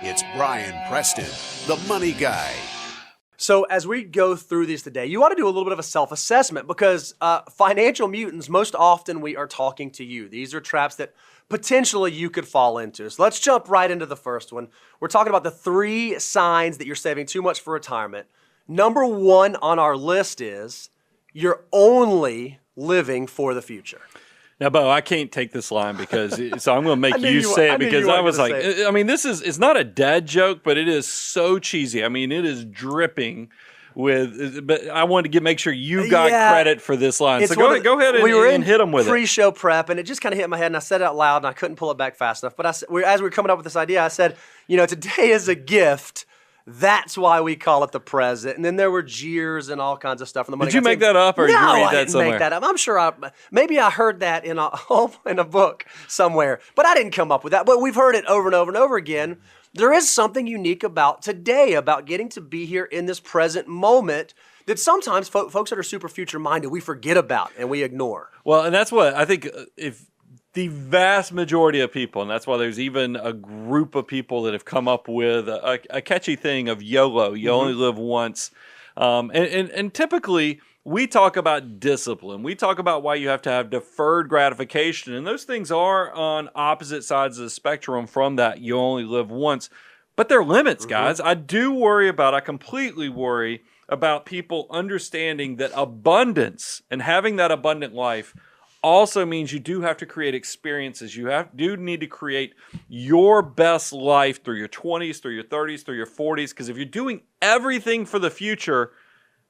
It's Brian Preston, the Money Guy. So as we go through these today, you want to do a little bit of a self-assessment because financial mutants, most often we are talking to you. These are traps that potentially you could fall into. So let's jump right into the first one. We're talking about the 3 signs that you're saving too much for retirement. Number 1 on our list is you're only living for the future. Now, Bo, I can't take this line because so I'm going to make you say it because I was like, I mean, it's not a dad joke, but it is so cheesy. I mean, it is dripping with, but I wanted to make sure you got credit for this line. So go ahead and hit them with it. Pre-show prep, and it just kind of hit my head, and I said it out loud, and I couldn't pull it back fast enough. But as we were coming up with this idea, I said, today is a gift. That's why we call it the present. And then there were jeers and all kinds of stuff. From the money. Did you make that up, or did you read that somewhere? No, I didn't make that up. I'm sure maybe I heard that in a book somewhere, but I didn't come up with that. But we've heard it over and over and over again. There is something unique about today, about getting to be here in this present moment that sometimes folks that are super future-minded, we forget about and we ignore. Well, and that's what I think if the vast majority of people, and that's why there's even a group of people that have come up with a catchy thing of YOLO, you only live once. And typically, we talk about discipline. We talk about why you have to have deferred gratification. And those things are on opposite sides of the spectrum from that you only live once. But there are limits, guys. I completely worry about people understanding that abundance and having that abundant life also means you do have to create experiences. You do need to create your best life through your 20s, through your 30s, through your 40s. Because if you're doing everything for the future,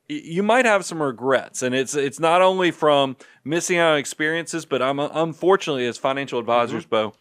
you might have some regrets. And it's not only from missing out on experiences, but unfortunately, as financial advisors, Bo,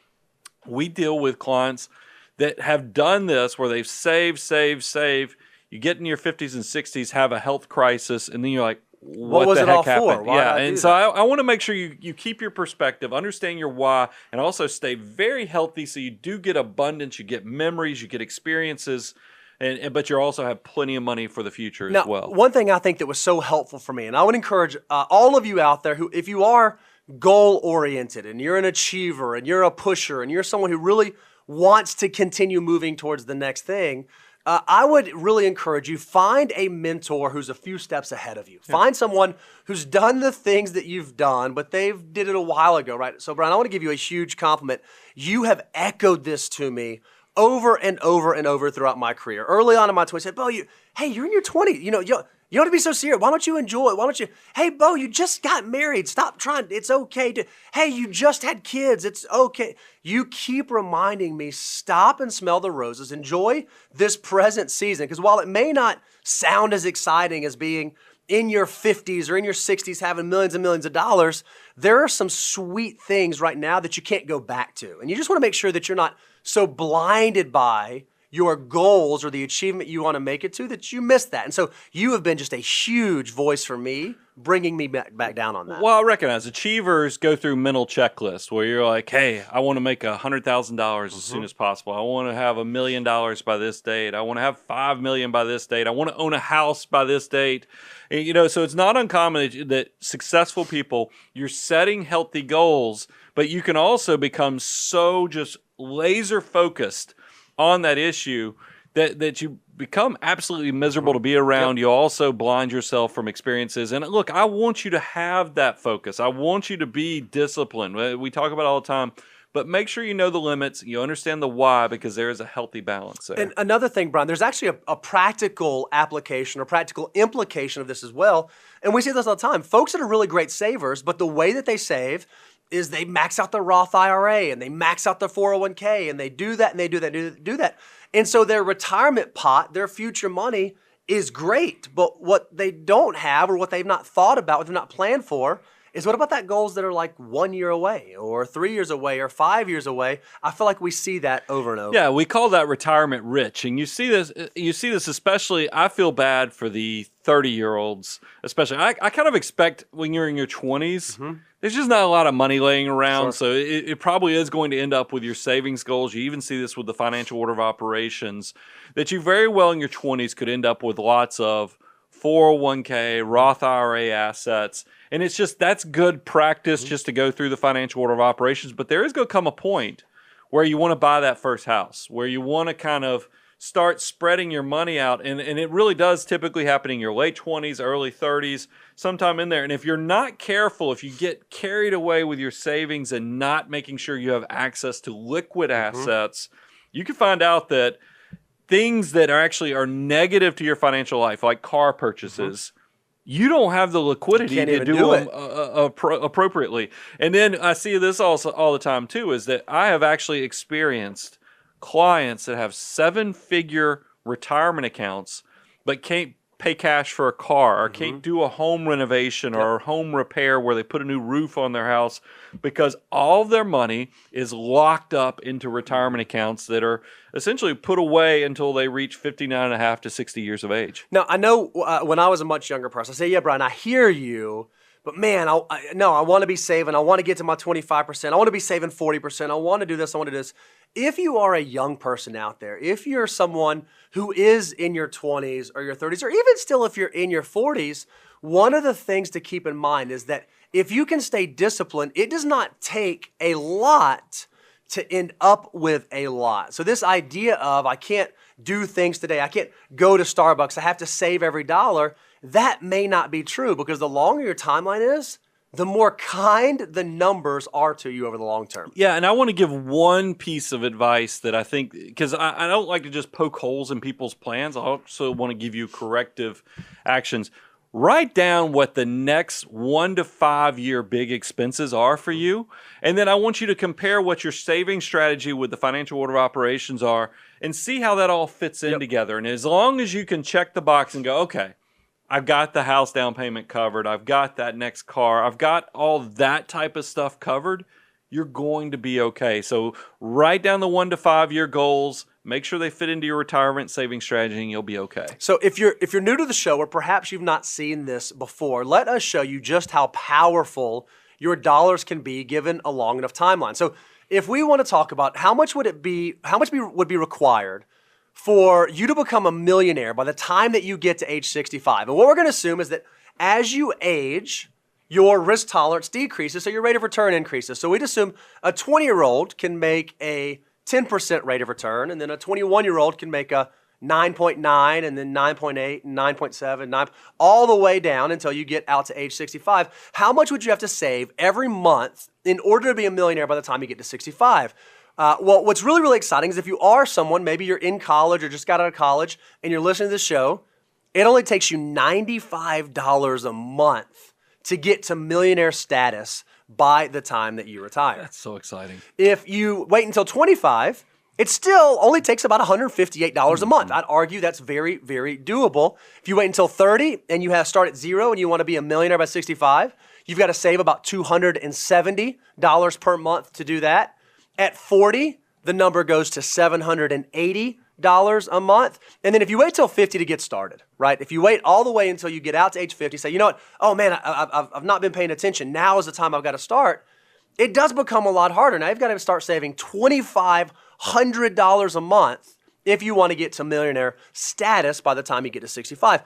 we deal with clients that have done this where they've saved. You get in your 50s and 60s, have a health crisis, and then you're like, what was it all for? So I want to make sure you keep your perspective, understand your why, and also stay very healthy so you do get abundance, you get memories, you get experiences, but you also have plenty of money for the future as well. One thing I think that was so helpful for me, and I would encourage all of you out there who, if you are goal-oriented and you're an achiever and you're a pusher and you're someone who really wants to continue moving towards the next thing, I would really encourage you, find a mentor who's a few steps ahead of you. Find someone who's done the things that you've done, but they've did it a while ago, right? So, Brian, I want to give you a huge compliment. You have echoed this to me over and over and over throughout my career. Early on in my 20s, I said, Bo, you're in your 20s. You don't have to be so serious. Why don't you enjoy it? Hey, Bo, you just got married. Stop trying. It's okay to, hey, you just had kids. It's okay. You keep reminding me, stop and smell the roses. Enjoy this present season. Because while it may not sound as exciting as being in your 50s or in your 60s having millions and millions of dollars, there are some sweet things right now that you can't go back to. And you just want to make sure that you're not so blinded by your goals or the achievement you want to make it to that you miss that. And so you have been just a huge voice for me, bringing me back down on that. Well, I recognize achievers go through mental checklists where you're like, hey, I want to make $100,000 as soon as possible. I want to have $1 million by this date. I want to have $5 million by this date. I want to own a house by this date. And, so it's not uncommon that successful people, you're setting healthy goals, but you can also become so just laser focused on that issue that you become absolutely miserable to be around. You also blind yourself from experiences. And look, I want you to have that focus. I want you to be disciplined. We talk about it all the time, but make sure you know the limits, you understand the why, because there is a healthy balance there. And another thing, Brian, there's actually a practical application or practical implication of this as well. And we see this all the time. Folks that are really great savers, but the way that they save is they max out their Roth IRA and they max out their 401k and they do that and they do that and do that. And so their retirement pot, their future money is great. But what they don't have or what they've not thought about, what they've not planned for, is what about that goals that are like 1 year away or 3 years away or 5 years away? I feel like we see that over and over. Yeah, we call that retirement rich. And you see this especially, I feel bad for the 30-year-olds, especially. I kind of expect when you're in your 20s, there's just not a lot of money laying around. So it probably is going to end up with your savings goals. You even see this with the financial order of operations, that you very well in your 20s could end up with lots of 401k, Roth IRA assets. And it's just, that's good practice just to go through the financial order of operations. But there is going to come a point where you want to buy that first house, where you want to kind of start spreading your money out. And it really does typically happen in your late 20s, early 30s, sometime in there. And if you're not careful, if you get carried away with your savings and not making sure you have access to liquid assets, you can find out that things that are negative to your financial life, like car purchases, you don't have the liquidity to do them appropriately. And then I see this also all the time too, is that I have actually experienced clients that have 7-figure retirement accounts but can't pay cash for a car, or can't do a home renovation or a home repair where they put a new roof on their house, because all of their money is locked up into retirement accounts that are essentially put away until they reach 59 and a half to 60 years of age. Now, I know when I was a much younger person, I say, yeah, Brian, I hear you, but man, I want to be saving. I want to get to my 25%. I want to be saving 40%. I want to do this. I want to do this. If you are a young person out there, if you're someone who is in your 20s or your 30s, or even still if you're in your 40s, one of the things to keep in mind is that if you can stay disciplined, it does not take a lot to end up with a lot. So this idea of I can't do things today, I can't go to Starbucks, I have to save every dollar, that may not be true, because the longer your timeline is, the more kind the numbers are to you over the long term. Yeah, and I want to give one piece of advice that I think, because I don't like to just poke holes in people's plans. I also want to give you corrective actions. Write down what the next 1 to 5 year big expenses are for you. And then I want you to compare what your saving strategy with the financial order of operations are and see how that all fits in together. And as long as you can check the box and go, okay, I've got the house down payment covered, I've got that next car, I've got all that type of stuff covered, you're going to be okay. So write down the 1 to 5 year goals, make sure they fit into your retirement saving strategy, and you'll be okay. So if you're new to the show, or perhaps you've not seen this before, let us show you just how powerful your dollars can be given a long enough timeline. So if we want to talk about how much would be required for you to become a millionaire by the time that you get to age 65. And what we're going to assume is that as you age, your risk tolerance decreases, so your rate of return increases. So we'd assume a 20-year-old can make a 10% rate of return, and then a 21-year-old can make a 9.9, and then 9.8, and 9.7, 9, all the way down until you get out to age 65. How much would you have to save every month in order to be a millionaire by the time you get to 65? Well, what's really, really exciting is if you are someone, maybe you're in college or just got out of college and you're listening to this show, it only takes you $95 a month to get to millionaire status by the time that you retire. That's so exciting. If you wait until 25, it still only takes about $158 a month. I'd argue that's very, very doable. If you wait until 30 and you start at zero and you want to be a millionaire by 65, you've got to save about $270 per month to do that. At 40, the number goes to $780 a month. And then if you wait till 50 to get started, right? If you wait all the way until you get out to age 50, say, you know what? Oh man, I've not been paying attention. Now is the time I've got to start. It does become a lot harder. Now you've got to start saving $2,500 a month if you want to get to millionaire status by the time you get to 65.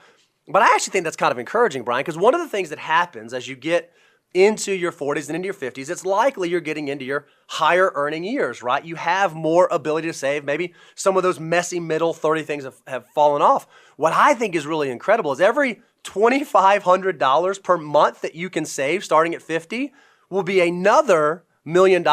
But I actually think that's kind of encouraging, Brian, because one of the things that happens as you get into your 40s and into your 50s, it's likely you're getting into your higher earning years, right? You have more ability to save. Maybe some of those messy middle 30 things have fallen off. What I think is really incredible is every $2,500 per month that you can save starting at 50 will be another $1 million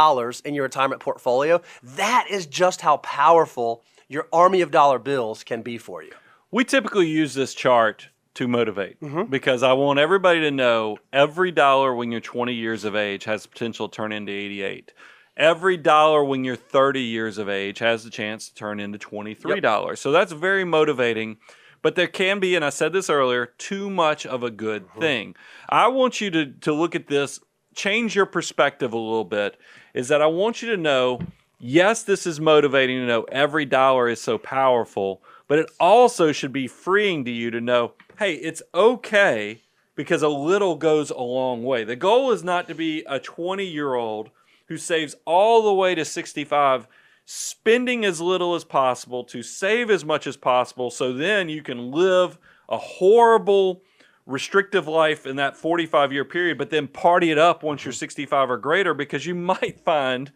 in your retirement portfolio. That is just how powerful your army of dollar bills can be for you. We typically use this chart to motivate, because I want everybody to know every dollar when you're 20 years of age has the potential to turn into 88. Every dollar when you're 30 years of age has the chance to turn into $23. So that's very motivating. But there can be, and I said this earlier, too much of a good thing. I want you to look at this, change your perspective a little bit, is that I want you to know, yes, this is motivating to know every dollar is so powerful, but it also should be freeing to you to know, hey, it's okay because a little goes a long way. The goal is not to be a 20-year-old who saves all the way to 65, spending as little as possible to save as much as possible, so then you can live a horrible, restrictive life in that 45-year period, but then party it up once you're 65 or greater, because you might find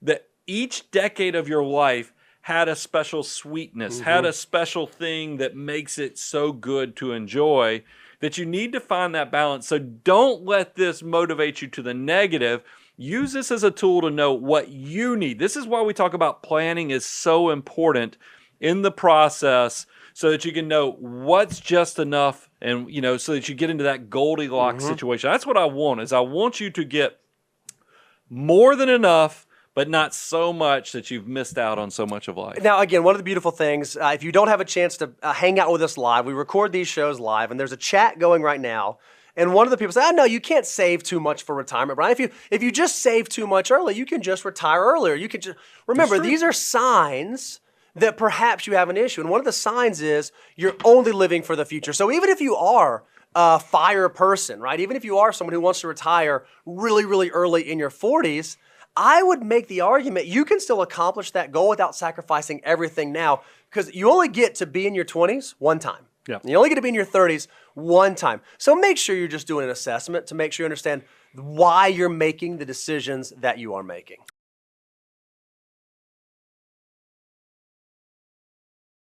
that each decade of your life had a special sweetness, had a special thing that makes it so good to enjoy, that you need to find that balance. So don't let this motivate you to the negative. Use this as a tool to know what you need. This is why we talk about planning is so important in the process, so that you can know what's just enough, and so that you get into that Goldilocks situation. That's what I want you to get more than enough, but not so much that you've missed out on so much of life. Now, again, one of the beautiful things, if you don't have a chance to hang out with us live, we record these shows live, and there's a chat going right now. And one of the people said, no, you can't save too much for retirement, Brian. If you just save too much early, you can just retire earlier. You can just remember, these are signs that perhaps you have an issue. And one of the signs is you're only living for the future. So even if you are a FIRE person, right? Even if you are someone who wants to retire really, really early in your 40s, I would make the argument you can still accomplish that goal without sacrificing everything now, because you only get to be in your 20s one time. Yeah. You only get to be in your 30s one time. So make sure you're just doing an assessment to make sure you understand why you're making the decisions that you are making.